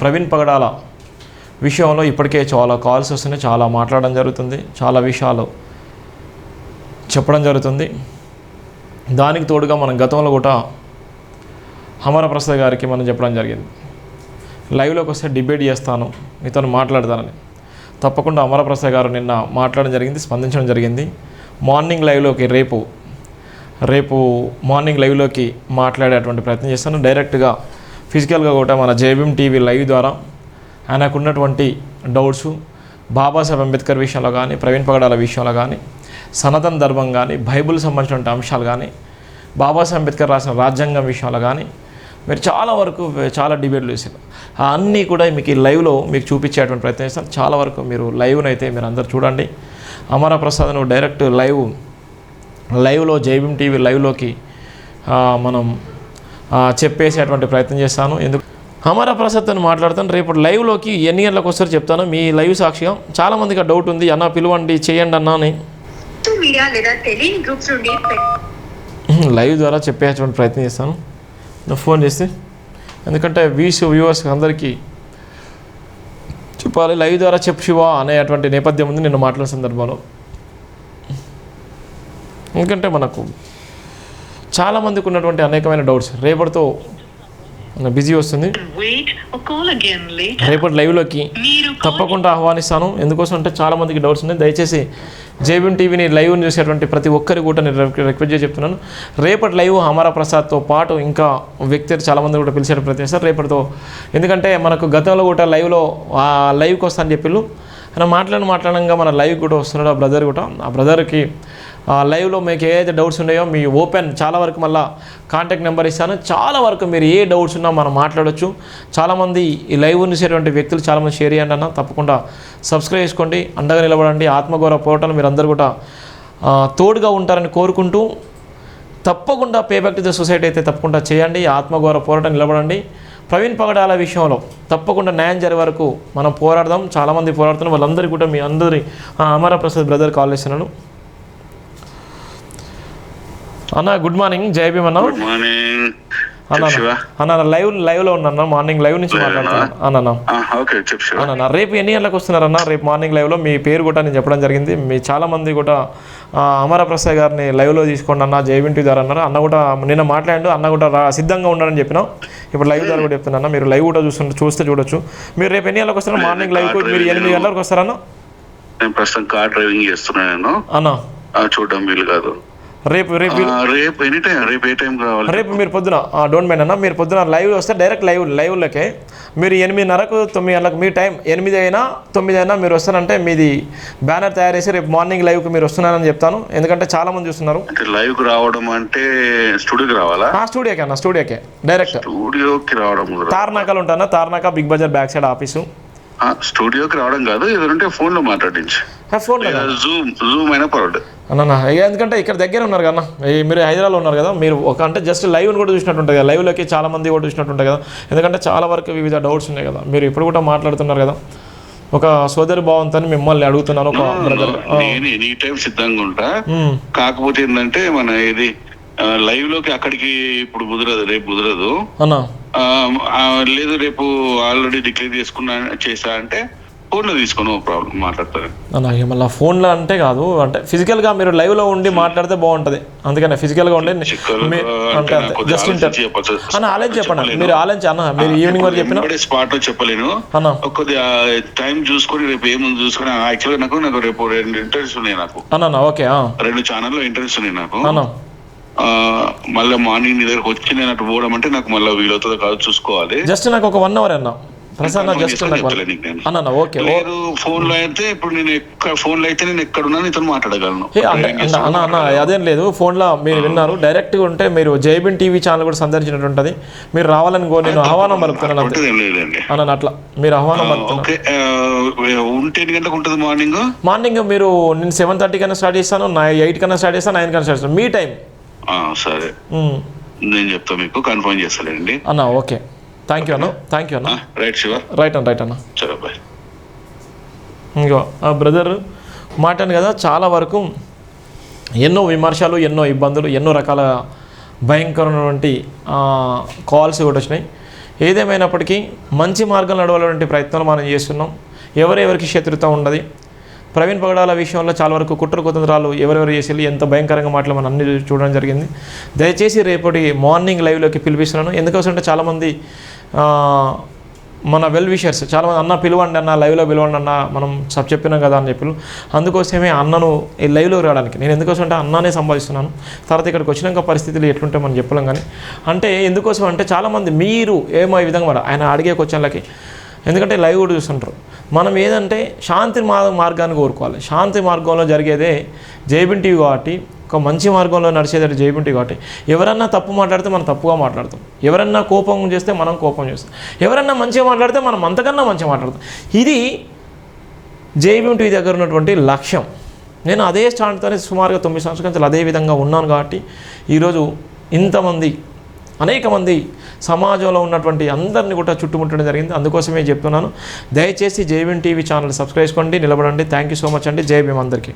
ప్రవీణ్ పగడాల విషయంలో ఇప్పటికే చాలా కాల్స్ వస్తున్నాయి, చాలా మాట్లాడడం జరుగుతుంది, చాలా విషయాలు చెప్పడం జరుగుతుంది. దానికి తోడుగా మనం గతంలో కూడా అమరప్రసాద్ గారికి మనం చెప్పడం జరిగింది, లైవ్లోకి వస్తే డిబేట్ చేస్తాను, మీతో మాట్లాడతానని. తప్పకుండా అమరప్రసాద్ గారు నిన్న మాట్లాడడం జరిగింది, స్పందించడం జరిగింది. మార్నింగ్ లైవ్లోకి రేపు మార్నింగ్ లైవ్లోకి మాట్లాడేటువంటి ప్రయత్నం చేస్తాను. డైరెక్ట్గా ఫిజికల్గా కూడా మన జేబీఎం టీవీ లైవ్ ద్వారా ఆయనకు ఉన్నటువంటి డౌట్స్ బాబాసాహెబ్ అంబేద్కర్ విషయంలో కానీ, ప్రవీణ్ పగడాల విషయంలో కానీ, సనాతన ధర్మం కానీ, బైబుల్ సంబంధించిన అంశాలు కానీ, బాబాసాహెబ్ అంబేద్కర్ రాసిన రాజ్యాంగం విషయంలో కానీ మీరు చాలా వరకు చాలా డిబేట్లు చేశారు. అన్నీ కూడా మీకు ఈ లైవ్లో మీకు చూపించేటువంటి ప్రయత్నం చేస్తాను. చాలా వరకు మీరు లైవ్నైతే మీరు అందరు చూడండి. అమరప్రసాద్ నువ్వు డైరెక్ట్ లైవ్లో జేబీఎం టీవీ లైవ్లోకి మనం చెప్పేసేటువంటి ప్రయత్నం చేస్తాను. ఎందుకు అమరప్రసాద్తో మాట్లాడతాను. రేపు లైవ్లోకి ఎన్ని గంటలకు వస్తారో చెప్తాను. మీ లైవ్ సాక్షిగా చాలామందికి డౌట్ ఉంది, అన్న పిలువండి చేయండి అన్నా అని లైవ్ ద్వారా చెప్పేటువంటి ప్రయత్నం చేస్తాను. నువ్వు ఫోన్ చేస్తే, ఎందుకంటే వ్యూవర్స్ అందరికీ చెప్పాలి, లైవ్ ద్వారా చెప్పు శివ అనేటువంటి నేపథ్యం ఉంది నిన్ను మాట్లాడిన సందర్భంలో. ఎందుకంటే మనకు చాలామందికి ఉన్నటువంటి అనేకమైన డౌట్స్ రేపటితో బిజీ వస్తుంది. రేపటి లైవ్లోకి తప్పకుండా ఆహ్వానిస్తాను. ఎందుకోసం అంటే చాలామందికి డౌట్స్ ఉన్నాయి. దయచేసి జేబీఎం టీవీని లైవ్ని చూసేటువంటి ప్రతి ఒక్కరికి కూడా నేను రిక్వెస్ట్ చేసి చెప్తున్నాను. రేపటి లైవ్ అమరప్రసాద్తో పాటు ఇంకా వ్యక్తులు చాలామంది కూడా పిలిచేట ప్రయత్నిస్తారు రేపటితో. ఎందుకంటే మనకు గతంలో కూడా లైవ్కి వస్తాను చెప్పిళ్ళు ఆయన మాట్లాడంగా మన లైవ్ కూడా వస్తున్నాడు ఆ బ్రదర్ కూడా. ఆ బ్రదర్కి లైవ్లో మీకు ఏదైతే డౌట్స్ ఉన్నాయో మీ ఓపెన్ చాలా వరకు మళ్ళీ కాంటాక్ట్ నెంబర్ ఇస్తాను. చాలా వరకు మీరు ఏ డౌట్స్ ఉన్నా మనం మాట్లాడవచ్చు. చాలామంది ఈ లైవ్ చూసేటువంటి వ్యక్తులు చాలామంది షేర్ చేయండి అన్న. తప్పకుండా సబ్స్క్రైబ్ చేసుకోండి, అండగా నిలబడండి. ఆత్మగౌరవ పోరాటాలు మీరు అందరూ కూడా తోడుగా ఉంటారని కోరుకుంటూ తప్పకుండా పేబ్యాక్ టు ద సొసైటీ అయితే తప్పకుండా చేయండి. ఆత్మగౌరవ పోరాటం నిలబడండి. ప్రవీణ్ పగడాల విషయంలో తప్పకుండా న్యాయం జరిగే వరకు మనం పోరాడదాం. చాలామంది పోరాడుతున్నారు, వాళ్ళందరికీ కూడా మీ అందరి అమరప్రసాద్ బ్రదర్ కాల్ చేస్తున్నాను. అన్న గుడ్ మార్నింగ్, జై భీమ్ అన్న. గుడ్ మార్నింగ్ అన్న లైవ్లో ఉన్నాను, మార్నింగ్ లైవ్ నుంచి మాట్లాడుతున్నాను అన్న. రేపు ఎన్ని గంటలకు వస్తున్నారన్న? రేపు మార్నింగ్ లైవ్లో మీ పేరు కూడా నేను చెప్పడం జరిగింది. మీ చాలామంది కూడా అమరప్రసాద్ గారిని లైవ్లో తీసుకోండి అన్న, జేబీఎం టీవీ ద్వారా అన్నారు. అన్న కూడా నిన్న మాట్లాడు, అన్న కూడా సిద్ధంగా ఉండాలని చెప్పినా. ఇప్పుడు లైవ్ ద్వారా కూడా చెప్తున్నా, మీరు లైవ్ కూడా చూస్తే చూడొచ్చు. మీరు రేపు ఎన్ని గంటలకు వస్తారా? మార్నింగ్ లైవ్ మీరు 8 గంటలకు వస్తారన్న? నేను ప్రస్తుతం కార్ డ్రైవింగ్ చేస్తున్నాను అన్న, చూడడం వీలు కాదు. రేపు ఎనీ టైం, రేపు ఏ టైం కావాలి? రేపు మీరు పొద్దున డోంట్ మైండ్ అన్న, మీరు పొద్దున లైవ్ వస్తే డైరెక్ట్ లైవ్లోకే మీరు 8:30కు 9 గంటలకు మీ టైం 8 అయినా 9 అయినా మీరు వస్తారంటే మీది బ్యానర్ తయారు చేసి రేపు మార్నింగ్ లైవ్కి మీరు వస్తున్నారని చెప్తాను. ఎందుకంటే చాలా మంది చూస్తున్నారు. లైవ్కి రావడం అంటే స్టూడియోకి రావాలా? స్టూడియోకే అన్న, స్టూడియోకి డైరెక్ట్ స్టూడియోకి రావడం. తార్నాకలు ఉంటానా, Tarnaka Big Bazaar back side office. స్టూడియోకి రావడం కాదు, ఏదంటే ఫోన్లో మాట్లాడించి జూమ్ అయినా పర్వాలేదు అన్న. ఎందుకంటే ఇక్కడ దగ్గర ఉన్నారు కదా, మీరు హైదరాబాద్లో ఉన్నారు కదా, మీరు అంటే జస్ట్ లైవ్ని కూడా చూసినట్టుంటుంది కదా, లైవ్లోకి చాలా మంది కూడా చూసినట్టుంటుంది కదా. ఎందుకంటే చాలా వరకు వివిధ డౌట్స్ ఉన్నాయి కదా, మీరు ఇప్పుడు కూడా మాట్లాడుతున్నారు కదా. ఒక సోదరి భావంతో మిమ్మల్ని అడుగుతున్నాను. ఒక బ్రదర్ నేను ఎనీ టైం సిద్ధంగా ఉంటా. కాకపోతే ఏంటంటే మన ఇది లైవ్ లోకి అక్కడికి ఇప్పుడు కుదరదు, రేపు కుదరదు అన్నా. లేదు రేపు ఆల్రెడీ డిక్లేర్ చేసా అంటే ఫోన్లో తీసుకొని ప్రాబ్లం మాట్లాడతారు అన్న. మళ్ళీ ఫోన్లో అంటే కాదు, అంటే ఫిజికల్గా మీరు లైవ్లో ఉండి మాట్లాడితే బాగుంటుంది. అందుకని ఫిజికల్గా ఉండి అంటే జస్ట్ అన్న ఆలోచన చెప్పండి. మీరు ఆలోచన అన్న, మీరు ఈవినింగ్ వరకు చెప్పిన స్పాట్ లో చెప్పలేను అన్న. కొద్దిగా టైం చూసుకొని రేపు ఏముంది చూసుకొని యాక్చువల్గా నాకు రేపు 2 ఇంటర్వ్యూస్ ఉన్నాయి నాకు అన్న. ఓకే, 2 ఛానల్లో ఇంటర్వ్యూస్ ఉన్నాయి నాకు అన్న. మళ్ళీ మార్నింగ్ నీ దగ్గరకు వచ్చి నేను అటు పోవడం అంటే నాకు మళ్ళీ వీలవుతుందో కాదు చూసుకోవాలి. జస్ట్ నాకు ఒక 1 అవర్ అన్న ప్రసన్న, జస్ట్ అన్న. ఓకే, ఫోన్ లో అయితే ఇప్పుడు నేను ఫోన్ లో అయితే నేను ఎక్కడున్నా నీతో మాట్లాడగలను అన్న. అన్న అదేం లేదు, ఫోన్లో మీరు విన్నారు. డైరెక్ట్గా ఉంటే మీరు జేబీఎం టీవీ ఛానల్ కూడా సందర్శించినట్టుంటది. మీరు రావాలని నేను ఆహ్వానం పలుకుతున్నాను అన్న. అట్లా మీరు ఆహ్వానం పలుకుతున్నారు. ఉంటే ఎన్ని గంటలకు ఉంటుంది? మార్నింగ్ మీరు నేను 7:30 కన్నా స్టార్ట్ చేస్తాను, 8 కన్నా స్టార్ట్ చేస్తాను, 9 కన్నా స్టార్ట్ చేస్తాను, మీ టైం. సరే, నేను చెప్తా మీకు, కన్ఫర్మ్ చేస్తానండి అన్న. ఓకే, థ్యాంక్ యూ అన్న, థ్యాంక్ యూ అన్న. రైట్ శివ, రైట్ అన్న, రైట్ అన్న. సరే బాయ్. ఇంకో ఆ బ్రదర్ మాట్లాను కదా, చాలా వరకు ఎన్నో విమర్శలు, ఎన్నో ఇబ్బందులు, ఎన్నో రకాల భయంకరమైనటువంటి కాల్స్ కూడా వచ్చినాయి. ఏదేమైనప్పటికీ మంచి మార్గం నడవాలంటే ప్రయత్నాలు మనం చేస్తున్నాం. ఎవరెవరికి శత్రుత ఉండదు. ప్రవీణ్ పగడాల విషయంలో చాలా వరకు కుట్ర కుతంత్రాలు ఎవరెవరు చేసి ఎంత భయంకరంగా మాటలు మనం అన్ని చూడడం జరిగింది. దయచేసి రేపటి మార్నింగ్ లైవ్లోకి పిలిపిస్తున్నాను. ఎందుకోసం అంటే చాలామంది మన వెల్ విషర్స్ చాలామంది అన్న పిలవండి అన్న, లైవ్లో పిలవండి అన్న, మనం చెప్పినాం కదా అని చెప్పి, అందుకోసమే అన్నను ఈ లైవ్లో రావడానికి నేను ఎందుకోసం అంటే అన్ననే సంపాదిస్తున్నాను. తర్వాత ఇక్కడికి వచ్చినాక పరిస్థితులు ఎట్లుంటే మనం చెప్పలేం. కానీ అంటే ఎందుకోసం అంటే చాలామంది మీరు ఏమో ఈ విధంగా ఆయన అడిగే క్వశ్చన్లకి, ఎందుకంటే లైవ్ కూడా చూస్తుంటారు. మనం ఏదంటే శాంతి మార్గాన్ని కోరుకోవాలి. శాంతి మార్గంలో జరిగేదే జైబీన్ టీవీ కాబట్టి, ఒక మంచి మార్గంలో నడిచేది జైబీన్ టీవీ కాబట్టి, ఎవరన్నా తప్పు మాట్లాడితే మనం తప్పుగా మాట్లాడతాం, ఎవరన్నా కోపం చేస్తే మనం కోపం చేస్తాం, ఎవరన్నా మంచిగా మాట్లాడితే మనం అంతకన్నా మంచిగా మాట్లాడతాం. ఇది జైబీన్ టీవీ దగ్గర ఉన్నటువంటి లక్ష్యం. నేను అదే స్టాండ్తోనే సుమారుగా 9 సంవత్సరాల నుంచి అదే విధంగా ఉన్నాను కాబట్టి ఈరోజు ఇంతమంది అనేక మంది సమాజంలో ఉన్నటువంటి అందరినీ కూడా చుట్టుముట్టడం జరిగింది. అందుకోసమే చెప్తున్నాను, దయచేసి జైబీన్ టీవీ ఛానల్ సబ్స్క్రైబ్ చేసుకోండి, నిలబడండి. థ్యాంక్ యూ సో మచ్ అండి. జై భీమ్ అందరికీ.